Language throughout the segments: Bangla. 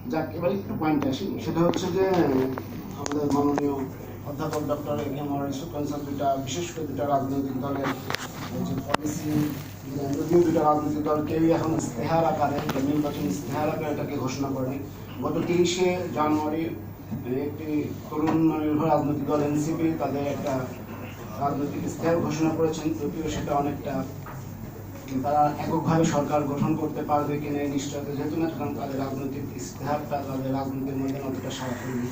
যাক, এবার একটু পয়েন্ট আসি। সেটা হচ্ছে যে আমাদের মাননীয় অধ্যাপক ডক্টর এ.কে.এম. ইউসুফ আনসার বিশেষ করে দুটা রাজনৈতিক দলের যে পলিসি, যদিও দুটা রাজনৈতিক দল কেউই এখন ইস্তেহার আকারে, নির্বাচন ইস্তেহার আকারে এটাকে ঘোষণা করেনি। গত 30শে জানুয়ারি একটি তরুণ নির্ভর রাজনৈতিক দল এনসিপি তাদের একটা রাজনৈতিক ইস্তেহার ঘোষণা করেছেন, যদিও সেটা অনেকটা তারা এককভাবে সরকার গঠন করতে পারবে কিনা এই নিশ্চয়তা যেহেতু না, কারণ তাদের রাজনৈতিক ইস্তেহারটা তাদের রাজনীতির মধ্যে অতটা সারা করেনি।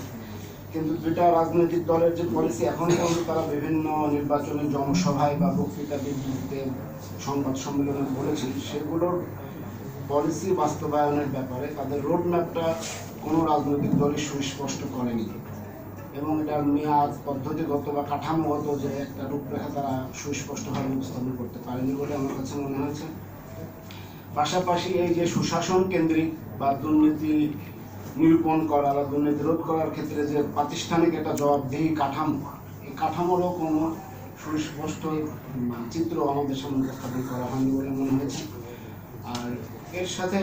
কিন্তু দুটা রাজনৈতিক দলের যে পলিসি এখন পর্যন্ত তারা বিভিন্ন নির্বাচনী জনসভায় বা বক্তৃতা বিবৃতিতে সংবাদ সম্মেলনে বলেছেন, সেগুলোর পলিসি বাস্তবায়নের ব্যাপারে তাদের রোডম্যাপটা কোনো রাজনৈতিক দলই সুস্পষ্ট করেনি, এবং এটার মেয়াদ পদ্ধতিগত বা কাঠামোগত যে একটা রূপরেখা তারা সুস্পষ্টভাবে উপস্থাপন করতে পারেনি বলে আমার কাছে মনে হয়েছে। পাশাপাশি এই যে সুশাসন কেন্দ্রিক বা দুর্নীতি নিরূপণ করা বা দুর্নীতি রোধ করার ক্ষেত্রে যে প্রাতিষ্ঠানিক একটা জবাবদিহি কাঠামো, এই কাঠামোরও কোনো সুস্পষ্ট চিত্র আমাদের সামনে উপস্থাপন করা হয়নি বলে মনে হয়েছে। আর এর সাথে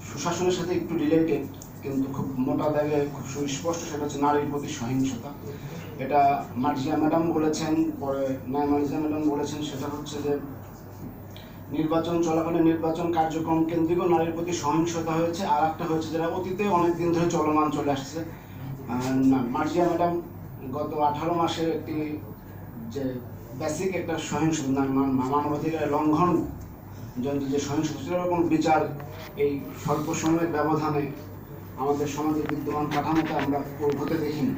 সুশাসনের সাথে একটু রিলেটেড কিন্তু খুব মোটা দাগে খুব সুস্পষ্ট, সেটা হচ্ছে নারীর প্রতি সহিংসতা। এটা মার্জিয়া ম্যাডাম বলেছেন, পরে মার্জিয়া ম্যাডাম বলেছেন, সেটা হচ্ছে যে নির্বাচন চলাকালীন নির্বাচন কার্যক্রম কেন্দ্রিক নারীর প্রতি সহিংসতা হয়েছে। আর একটা হয়েছে যেটা অতীতে অনেকদিন ধরে চলমান চলে আসছে। মার্জিয়া ম্যাডাম গত 18 মাসের একটি যে বেসিক একটা সহিংসতা, মানবাধিকারের লঙ্ঘন জনিত যে সহিংসতা, সেটার কোনো বিচার এই স্বল্প সময়ের ব্যবধানে আমাদের সমাজের বিদ্যমান কাঠামোতে আমরা হতে দেখিনি।